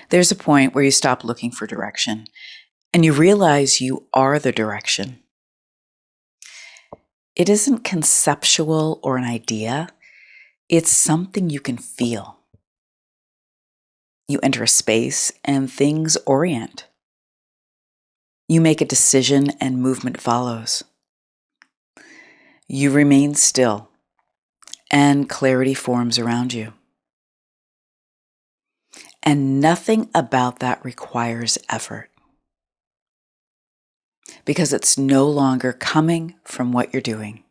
There's a point where you stop looking for direction and you realize you are the direction. It isn't conceptual or an idea. It's something you can feel. You enter a space and things orient. You make a decision and movement follows. You remain still and clarity forms around you. And nothing about that requires effort because it's no longer coming from what you're doing.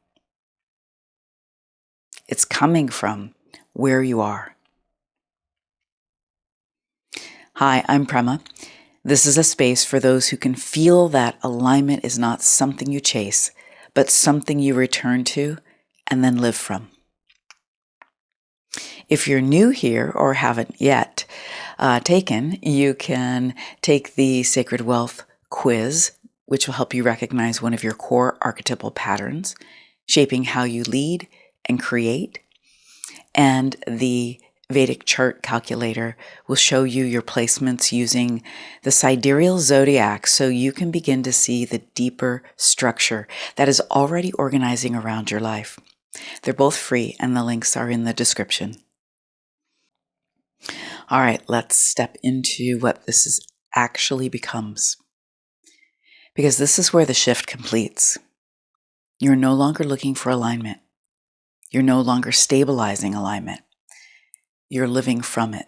It's coming from where you are. Hi, I'm Prema. This is a space for those who can feel that alignment is not something you chase, but something you return to and then live from. If you're new here or haven't yet taken, you can take the Sacred Wealth quiz, which will help you recognize one of your core archetypal patterns, shaping how you lead and create. And the Vedic chart calculator will show you your placements using the sidereal zodiac so you can begin to see the deeper structure that is already organizing around your life. They're both free and the links are in the description. All right, let's step into what this actually becomes. Because this is where the shift completes. You're no longer looking for alignment. You're no longer stabilizing alignment. You're living from it.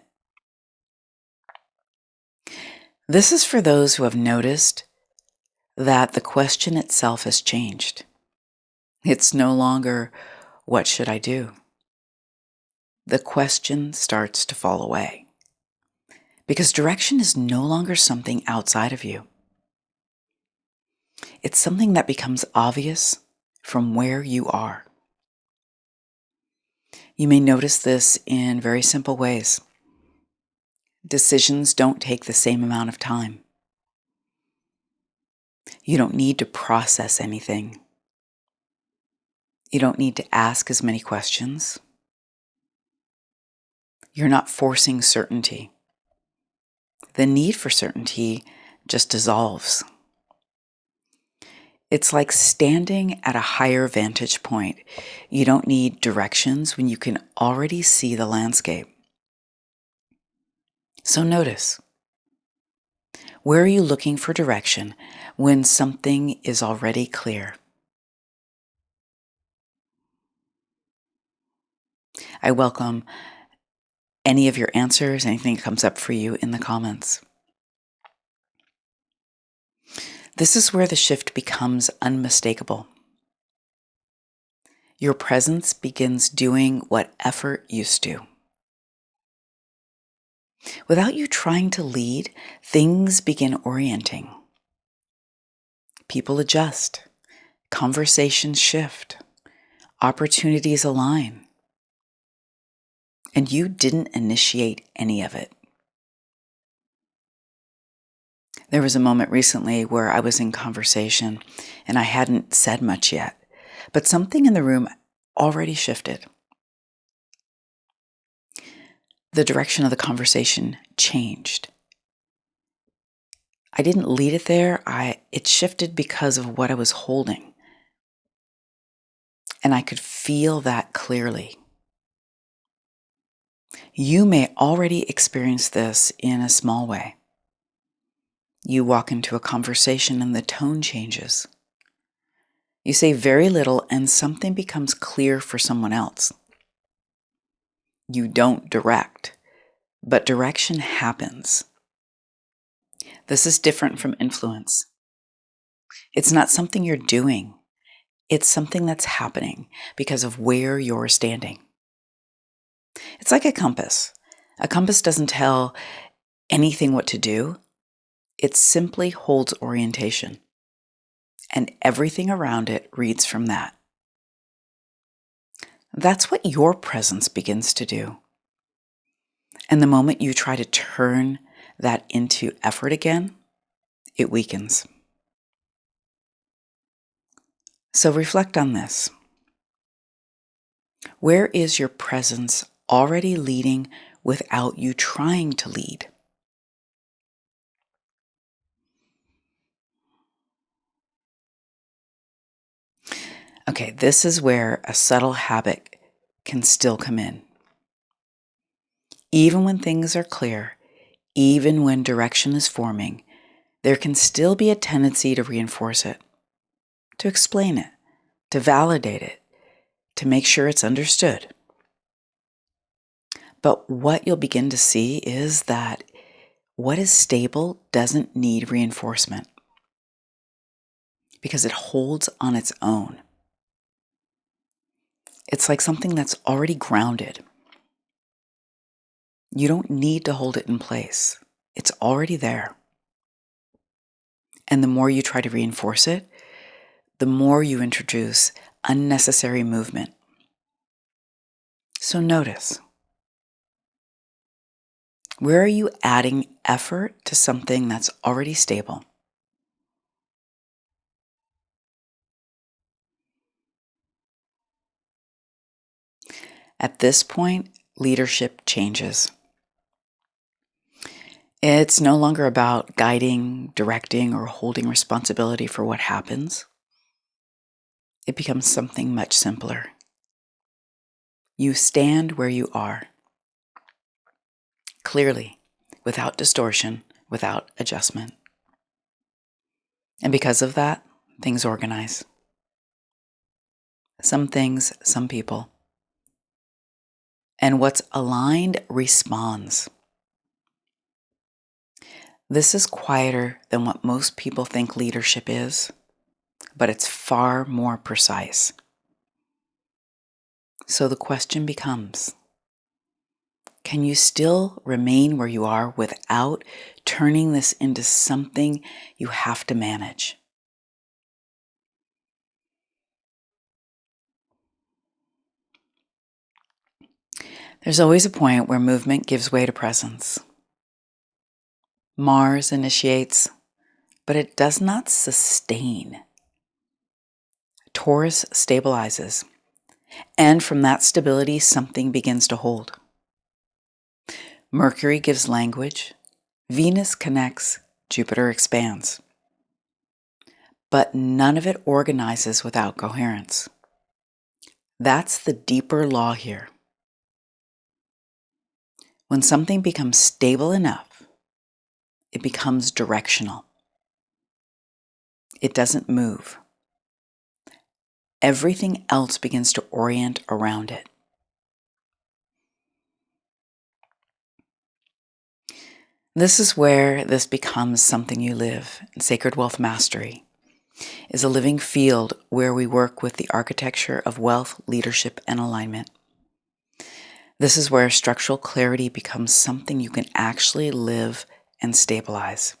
This is for those who have noticed that the question itself has changed. It's no longer, what should I do? The question starts to fall away. Because direction is no longer something outside of you. It's something that becomes obvious from where you are. You may notice this in very simple ways. Decisions don't take the same amount of time. You don't need to process anything. You don't need to ask as many questions. You're not forcing certainty. The need for certainty just dissolves. It's like standing at a higher vantage point. You don't need directions when you can already see the landscape. So notice, where are you looking for direction when something is already clear? I welcome any of your answers, anything that comes up for you in the comments. This is where the shift becomes unmistakable. Your presence begins doing what effort used to. Without you trying to lead, things begin orienting. People adjust, conversations shift, opportunities align. And you didn't initiate any of it. There was a moment recently where I was in conversation and I hadn't said much yet, but something in the room already shifted. The direction of the conversation changed. I didn't lead it there. It shifted because of what I was holding. And I could feel that clearly. You may already experience this in a small way. You walk into a conversation and the tone changes. You say very little and something becomes clear for someone else. You don't direct, but direction happens. This is different from influence. It's not something you're doing. It's something that's happening because of where you're standing. It's like a compass. A compass doesn't tell anything what to do. It simply holds orientation. And everything around it reads from that. That's what your presence begins to do. And the moment you try to turn that into effort again, it weakens. So reflect on this. Where is your presence already leading without you trying to lead? Okay, this is where a subtle habit can still come in. Even when things are clear, even when direction is forming, there can still be a tendency to reinforce it, to explain it, to validate it, to make sure it's understood. But what you'll begin to see is that what is stable doesn't need reinforcement because it holds on its own. It's like something that's already grounded. You don't need to hold it in place. It's already there. And the more you try to reinforce it, the more you introduce unnecessary movement. So notice, where are you adding effort to something that's already stable? At this point, leadership changes. It's no longer about guiding, directing, or holding responsibility for what happens. It becomes something much simpler. You stand where you are, clearly, without distortion, without adjustment. And because of that, things organize. Some things, some people. And what's aligned responds. This is quieter than what most people think leadership is, but it's far more precise. So the question becomes, can you still remain where you are without turning this into something you have to manage? There's always a point where movement gives way to presence. Mars initiates, but it does not sustain. Taurus stabilizes, and from that stability, something begins to hold. Mercury gives language, Venus connects, Jupiter expands. But none of it organizes without coherence. That's the deeper law here. When something becomes stable enough, it becomes directional. It doesn't move. Everything else begins to orient around it. This is where this becomes something you live. Sacred Wealth Mastery is a living field where we work with the architecture of wealth, leadership, and alignment. This is where structural clarity becomes something you can actually live and stabilize.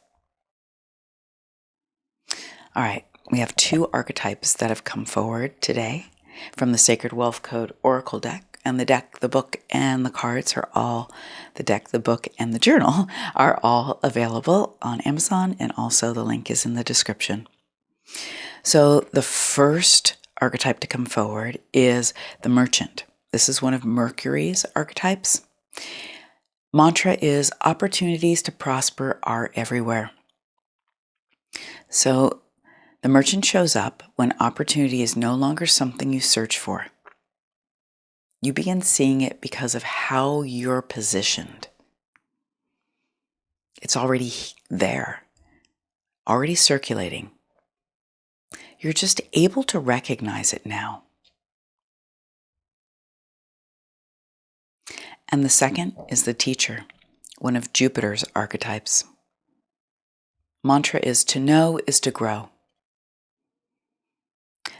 All right, we have two archetypes that have come forward today from the Sacred Wealth Code Oracle deck. And the deck, the book, and the cards are all, the deck, the book, and the journal are all available on Amazon, and also the link is in the description. So the first archetype to come forward is the merchant. This is one of Mercury's archetypes. Mantra is opportunities to prosper are everywhere. So the merchant shows up when opportunity is no longer something you search for. You begin seeing it because of how you're positioned. It's already there, already circulating. You're just able to recognize it now. And the second is the teacher, one of Jupiter's archetypes. Mantra is to know is to grow.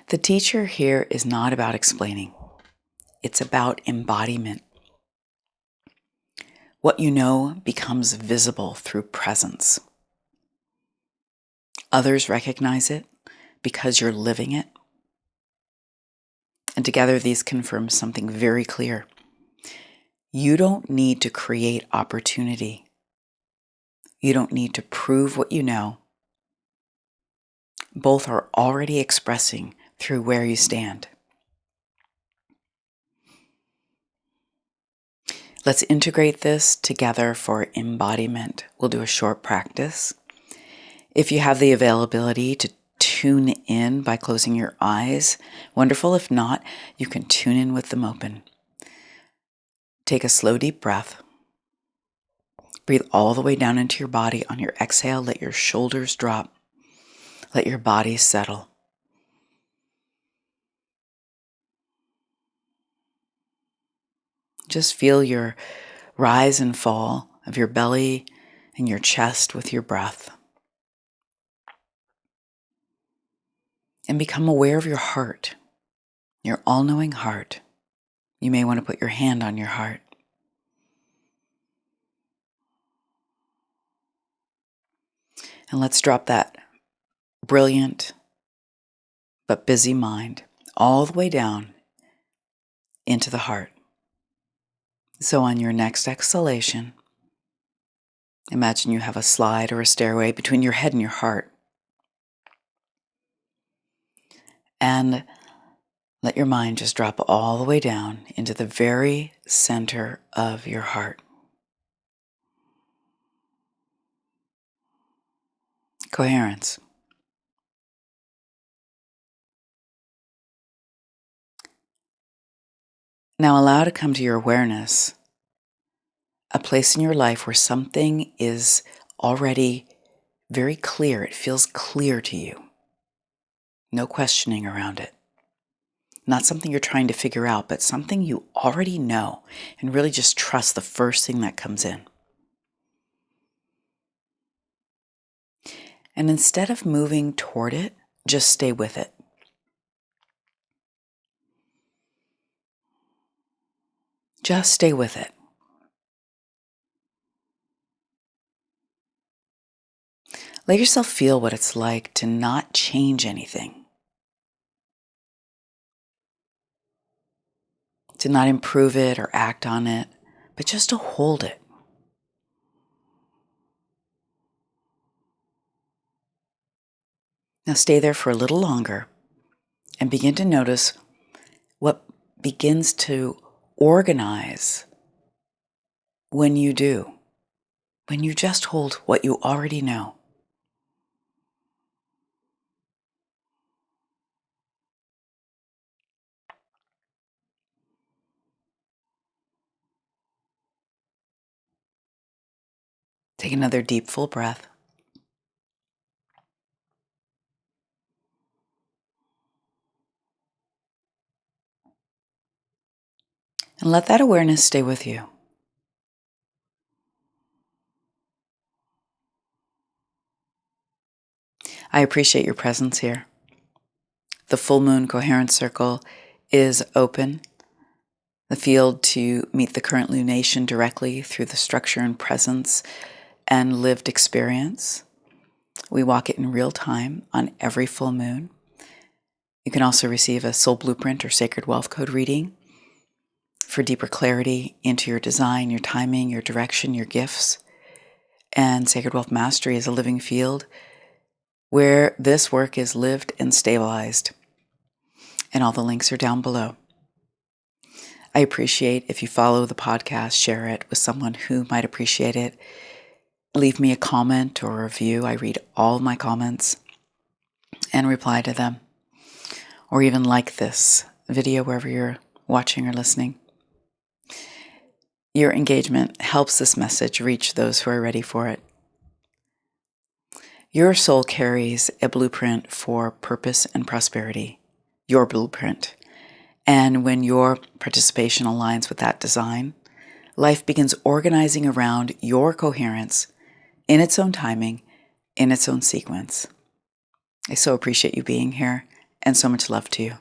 The teacher here is not about explaining. It's about embodiment. What you know becomes visible through presence. Others recognize it because you're living it. And together these confirm something very clear. You don't need to create opportunity. You don't need to prove what you know. Both are already expressing through where you stand. Let's integrate this together for embodiment. We'll do a short practice. If you have the availability to tune in by closing your eyes, wonderful. If not, you can tune in with them open. Take a slow, deep breath. Breathe all the way down into your body. On your exhale, let your shoulders drop. Let your body settle. Just feel your rise and fall of your belly and your chest with your breath. And become aware of your heart, your all-knowing heart. You may want to put your hand on your heart. And let's drop that brilliant but busy mind all the way down into the heart. So on your next exhalation, imagine you have a slide or a stairway between your head and your heart. And let your mind just drop all the way down into the very center of your heart. Coherence. Now allow to come to your awareness a place in your life where something is already very clear. It feels clear to you. No questioning around it. Not something you're trying to figure out, but something you already know, and really just trust the first thing that comes in. And instead of moving toward it, just stay with it. Just stay with it. Let yourself feel what it's like to not change anything, to not improve it or act on it, but just to hold it. Now stay there for a little longer and begin to notice what begins to organize when you do, when you just hold what you already know. Take another deep, full breath. And let that awareness stay with you. I appreciate your presence here. The full moon coherence circle is open. The field to meet the current lunation directly through the structure and presence and lived experience. We walk it in real time on every full moon. You can also receive a soul blueprint or sacred wealth code reading for deeper clarity into your design, your timing, your direction, your gifts. And Sacred Wealth Mastery is a living field where this work is lived and stabilized. And all the links are down below. I appreciate if you follow the podcast, share it with someone who might appreciate it. Leave me a comment or a review. I read all my comments and reply to them. Or even like this video wherever you're watching or listening. Your engagement helps this message reach those who are ready for it. Your soul carries a blueprint for purpose and prosperity. Your blueprint. And when your participation aligns with that design, life begins organizing around your coherence in its own timing, in its own sequence. I so appreciate you being here, and so much love to you.